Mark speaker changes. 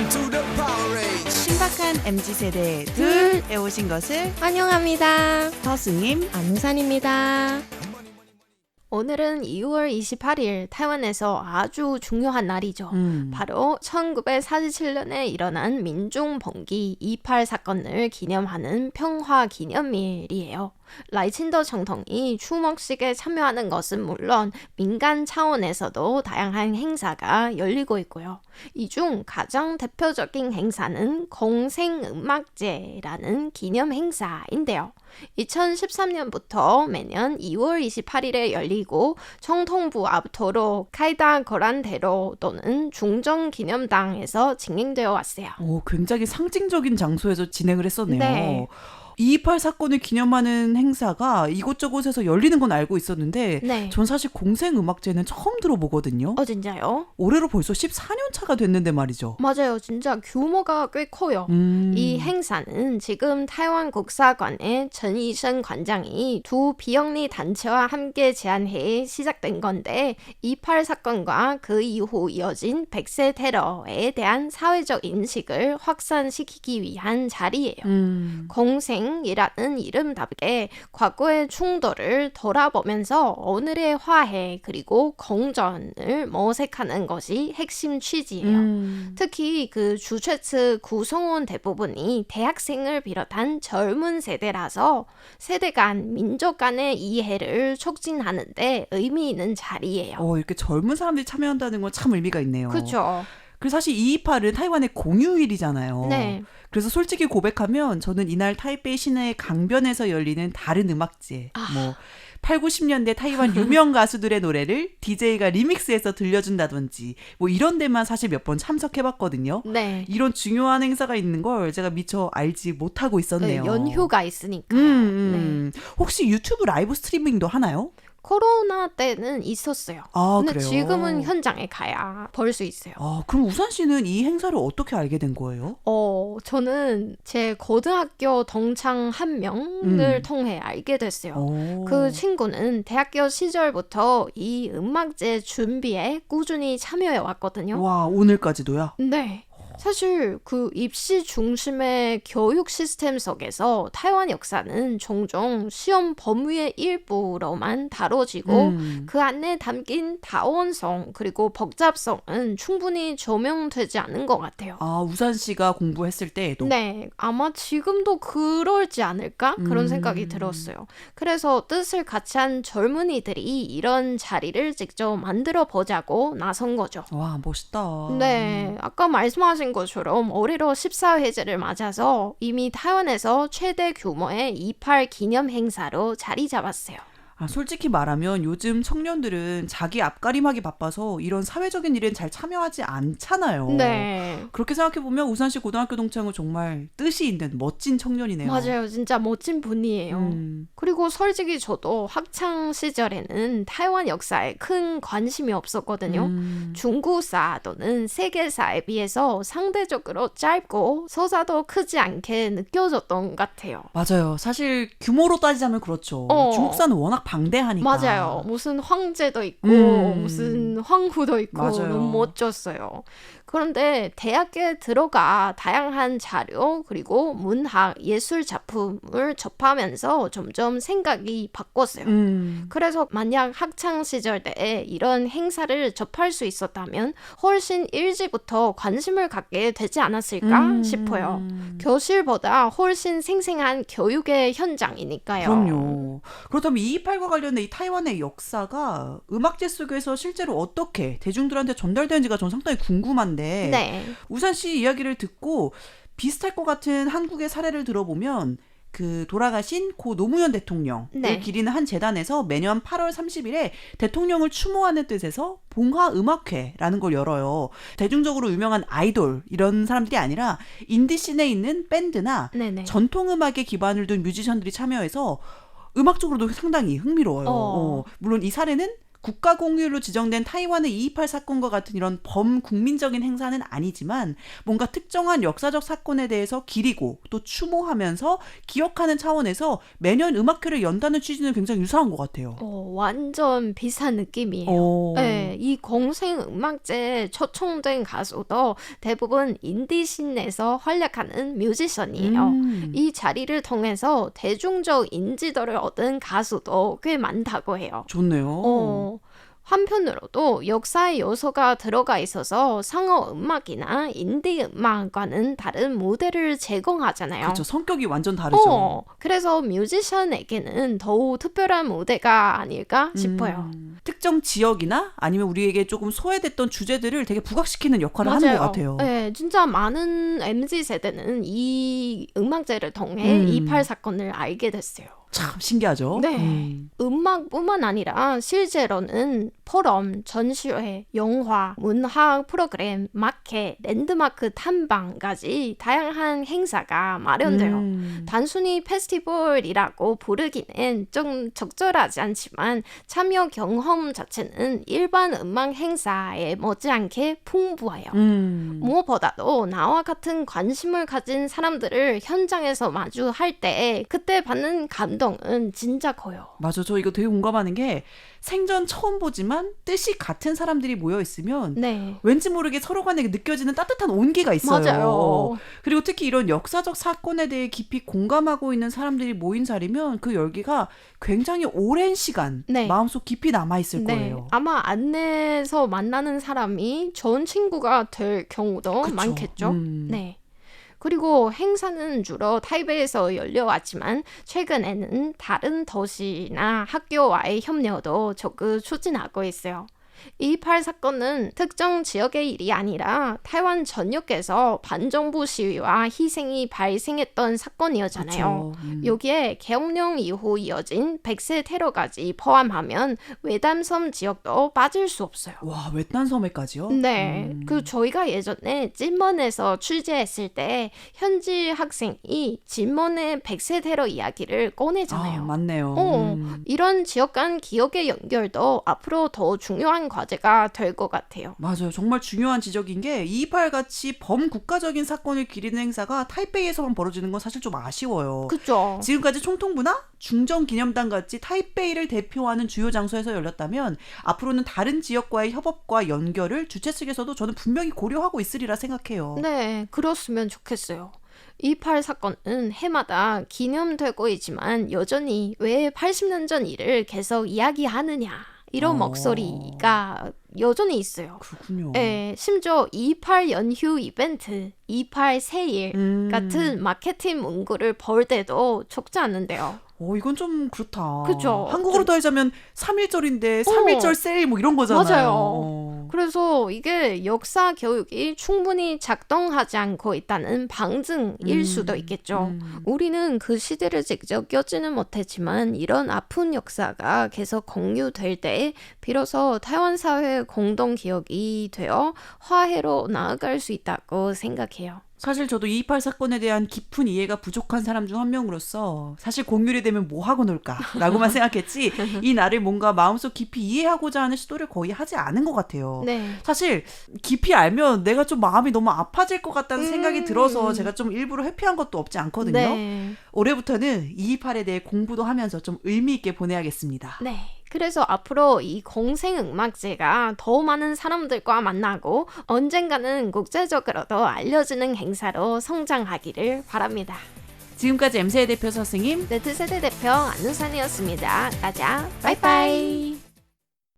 Speaker 1: 신박한 MZ세대의 둘에 오신 것을
Speaker 2: 환영합니다.
Speaker 1: 서수님,
Speaker 2: 안우산입니다. 오늘은 2월 28일 타이완에서 아주 중요한 날이죠. 바로 1947년에 일어난 민중봉기 28 사건을 기념하는 평화기념일이에요. 라이친더 정통이 추모식에 참여하는 것은 물론 민간 차원에서도 다양한 행사가 열리고 있고요. 이 중 가장 대표적인 행사는 공생음악제라는 기념 행사인데요. 2013년부터 매년 2월 28일에 열리고 청통부 앞도로 카이다 거란대로 또는 중정기념당에서 진행되어 왔어요.
Speaker 1: 오, 굉장히 상징적인 장소에서 진행을 했었네요.
Speaker 2: 네.
Speaker 1: 228 사건을 기념하는 행사가 이곳저곳에서 열리는 건 알고 있었는데
Speaker 2: 네.
Speaker 1: 전 사실 공생음악제는 처음 들어보거든요.
Speaker 2: 진짜요?
Speaker 1: 올해로 벌써 14년 차가 됐는데 말이죠.
Speaker 2: 맞아요. 진짜 규모가 꽤 커요. 이 행사는 지금 타이완 국사관의 전이선 관장이 두 비영리 단체와 함께 제안해 시작된 건데 28 사건과 그 이후 이어진 백세 테러에 대한 사회적 인식을 확산시키기 위한 자리예요. 공생이라는 이름답게 과거의 충돌을 돌아보면서 오늘의 화해 그리고 공존을 모색하는 것이 핵심 취지예요. 특히 그 주최 측 구성원 대부분이 대학생을 비롯한 젊은 세대라서 세대 간 민족 간의 이해를 촉진하는 데 의미 있는 자리예요.
Speaker 1: 이렇게 젊은 사람들이 참여한다는 건 참 의미가 있네요.
Speaker 2: 그렇죠.
Speaker 1: 그리고 사실 228은 타이완의 공휴일이잖아요.
Speaker 2: 네.
Speaker 1: 그래서 솔직히 고백하면 저는 이날 타이베이 시내의 강변에서 열리는 다른 음악제, 8, 90년대 타이완 유명 가수들의 노래를 DJ가 리믹스해서 들려준다든지 이런 데만 사실 몇 번 참석해봤거든요.
Speaker 2: 네.
Speaker 1: 이런 중요한 행사가 있는 걸 제가 미처 알지 못하고 있었네요.
Speaker 2: 네, 연휴가 있으니까요. 네.
Speaker 1: 혹시 유튜브 라이브 스트리밍도 하나요?
Speaker 2: 코로나 때는 있었어요. 근데
Speaker 1: 그래요?
Speaker 2: 지금은 현장에 가야 볼 수 있어요.
Speaker 1: 그럼 우산 씨는 이 행사를 어떻게 알게 된 거예요?
Speaker 2: 저는 제 고등학교 동창 한 명을 통해 알게 됐어요. 그 친구는 대학교 시절부터 이 음악제 준비에 꾸준히 참여해 왔거든요.
Speaker 1: 와, 오늘까지도요?
Speaker 2: 네. 사실 그 입시 중심의 교육 시스템 속에서 타이완 역사는 종종 시험 범위의 일부로만 다뤄지고 그 안에 담긴 다원성 그리고 복잡성은 충분히 조명되지 않은 것 같아요.
Speaker 1: 우산 씨가 공부했을 때에도?
Speaker 2: 네, 아마 지금도 그럴지 않을까? 그런 생각이 들었어요. 그래서 뜻을 같이 한 젊은이들이 이런 자리를 직접 만들어 보자고 나선 거죠.
Speaker 1: 와, 멋있다.
Speaker 2: 네, 아까 말씀하신 것처럼 올해로 14회째를 맞아서 이미 타이완에서 최대 규모의 28 기념 행사로 자리 잡았어요.
Speaker 1: 솔직히 말하면 요즘 청년들은 자기 앞가림하기 바빠서 이런 사회적인 일엔 잘 참여하지 않잖아요.
Speaker 2: 네.
Speaker 1: 그렇게 생각해보면 우산시 고등학교 동창은 정말 뜻이 있는 멋진 청년이네요.
Speaker 2: 맞아요. 진짜 멋진 분이에요. 그리고 솔직히 저도 학창 시절에는 타이완 역사에 큰 관심이 없었거든요. 중국사 또는 세계사에 비해서 상대적으로 짧고 서사도 크지 않게 느껴졌던 것 같아요.
Speaker 1: 맞아요. 사실 규모로 따지자면 그렇죠. 중국사는 워낙 방대하니까.
Speaker 2: 맞아요. 무슨 황제도 있고 무슨 황후도 있고
Speaker 1: 맞아요.
Speaker 2: 너무 멋졌어요. 그런데 대학에 들어가 다양한 자료 그리고 문학, 예술 작품을 접하면서 점점 생각이 바뀌었어요. 그래서 만약 학창 시절 때 이런 행사를 접할 수 있었다면 훨씬 일찍부터 관심을 갖게 되지 않았을까 싶어요. 교실보다 훨씬 생생한 교육의 현장이니까요.
Speaker 1: 그럼요. 그렇다면 228과 관련된 이 타이완의 역사가 음악제 속에서 실제로 어떻게 대중들한테 전달되는지가 전 상당히 궁금한데
Speaker 2: 네.
Speaker 1: 우산 씨 이야기를 듣고 비슷할 것 같은 한국의 사례를 들어보면 그 돌아가신 고 노무현 대통령을
Speaker 2: 네.
Speaker 1: 기리는 한 재단에서 매년 8월 30일에 대통령을 추모하는 뜻에서 봉화음악회라는 걸 열어요. 대중적으로 유명한 아이돌 이런 사람들이 아니라 인디씬에 있는 밴드나
Speaker 2: 네네.
Speaker 1: 전통음악에 기반을 둔 뮤지션들이 참여해서 음악적으로도 상당히 흥미로워요. 물론 이 사례는 국가 공휴일로 지정된 타이완의 228 사건과 같은 이런 범국민적인 행사는 아니지만 뭔가 특정한 역사적 사건에 대해서 기리고 또 추모하면서 기억하는 차원에서 매년 음악회를 연다는 취지는 굉장히 유사한 것 같아요.
Speaker 2: 완전 비슷한 느낌이에요. 네, 이 공생음악제에 초청된 가수도 대부분 인디씬에서 활약하는 뮤지션이에요. 이 자리를 통해서 대중적 인지도를 얻은 가수도 꽤 많다고 해요.
Speaker 1: 좋네요.
Speaker 2: 한편으로도 역사의 요소가 들어가 있어서 상어 음악이나 인디 음악과는 다른 무대를 제공하잖아요.
Speaker 1: 그렇죠. 성격이 완전 다르죠.
Speaker 2: 그래서 뮤지션에게는 더욱 특별한 무대가 아닐까 싶어요.
Speaker 1: 특정 지역이나 아니면 우리에게 조금 소외됐던 주제들을 되게 부각시키는 역할을
Speaker 2: 맞아요.
Speaker 1: 하는 것 같아요.
Speaker 2: 네, 진짜 많은 MZ세대는 이 음악제를 통해 228 사건을 알게 됐어요.
Speaker 1: 참 신기하죠?
Speaker 2: 네. 음악뿐만 아니라 실제로는 포럼, 전시회, 영화, 문학 프로그램, 마켓, 랜드마크 탐방까지 다양한 행사가 마련돼요. 단순히 페스티벌이라고 부르기는 좀 적절하지 않지만 참여 경험 자체는 일반 음악 행사에 못지않게 풍부해요. 무엇보다도 나와 같은 관심을 가진 사람들을 현장에서 마주할 때 그때 받는 감동은 진짜 커요.
Speaker 1: 맞아. 저 이거 되게 공감하는 게 생전 처음 보지만 뜻이 같은 사람들이 모여 있으면
Speaker 2: 네.
Speaker 1: 왠지 모르게 서로 간에 느껴지는 따뜻한 온기가 있어요.
Speaker 2: 맞아요.
Speaker 1: 그리고 특히 이런 역사적 사건에 대해 깊이 공감하고 있는 사람들이 모인 자리면 그 열기가 굉장히 오랜 시간 마음속 깊이 남아있을 거예요.
Speaker 2: 아마 안내에서 만나는 사람이 좋은 친구가 될 경우도
Speaker 1: 그쵸.
Speaker 2: 많겠죠. 네. 그리고 행사는 주로 타이베이에서 열려왔지만 최근에는 다른 도시나 학교와의 협력도 적극 추진하고 있어요. 228 사건은 특정 지역의 일이 아니라 타이완 전역에서 반정부 시위와 희생이 발생했던 사건이었잖아요. 여기에 계엄령 이후 이어진 백세 테러까지 포함하면 외담섬 지역도 빠질 수 없어요.
Speaker 1: 와, 외딴섬에까지요?
Speaker 2: 네. 그 저희가 예전에 찐먼에서 취재했을 때 현지 학생이 찐먼의 백세 테러 이야기를 꺼내잖아요.
Speaker 1: 맞네요.
Speaker 2: 이런 지역 간 기억의 연결도 앞으로 더 중요한 과제가 될 것 같아요.
Speaker 1: 맞아요. 정말 중요한 지적인 게 228 같이 범국가적인 사건을 기리는 행사가 타이베이에서만 벌어지는 건 사실 좀 아쉬워요.
Speaker 2: 그렇죠.
Speaker 1: 지금까지 총통부나 중정기념당 같이 타이베이를 대표하는 주요 장소에서 열렸다면 앞으로는 다른 지역과의 협업과 연결을 주최 측에서도 저는 분명히 고려하고 있으리라 생각해요.
Speaker 2: 네, 그렇으면 좋겠어요. 228 사건은 해마다 기념되고 있지만 여전히 왜 80년 전 일을 계속 이야기하느냐 이런 목소리가 여전히 있어요.
Speaker 1: 그렇군요.
Speaker 2: 네, 심지어 228 연휴 이벤트, 228 세일 같은 마케팅 문구를 볼 때도 적지 않은데요.
Speaker 1: 이건 좀 그렇다.
Speaker 2: 그죠.
Speaker 1: 한국어로 더하자면 3.1절인데 3.1절 세일 뭐 이런 거잖아요.
Speaker 2: 맞아요. 그래서 이게 역사 교육이 충분히 작동하지 않고 있다는 방증일 수도 있겠죠. 우리는 그 시대를 직접 겪지는 못했지만 이런 아픈 역사가 계속 공유될 때 비로소 타이완 사회의 공동 기억이 되어 화해로 나아갈 수 있다고 생각해요.
Speaker 1: 사실 저도 228 사건에 대한 깊은 이해가 부족한 사람 중 한 명으로서 사실 공휴일이 되면 뭐 하고 놀까라고만 생각했지 이 날을 뭔가 마음속 깊이 이해하고자 하는 시도를 거의 하지 않은 것 같아요.
Speaker 2: 네.
Speaker 1: 사실 깊이 알면 내가 좀 마음이 너무 아파질 것 같다는 생각이 들어서 제가 좀 일부러 회피한 것도 없지 않거든요.
Speaker 2: 네.
Speaker 1: 올해부터는 228에 대해 공부도 하면서 좀 의미 있게 보내야겠습니다.
Speaker 2: 네. 그래서 앞으로 이 공생음악제가 더 많은 사람들과 만나고 언젠가는 국제적으로도 알려지는 행사로 성장하기를 바랍니다.
Speaker 1: 지금까지 M세대 대표 서승임,
Speaker 2: Z세대 대표 안우산이었습니다. 다자 바이바이.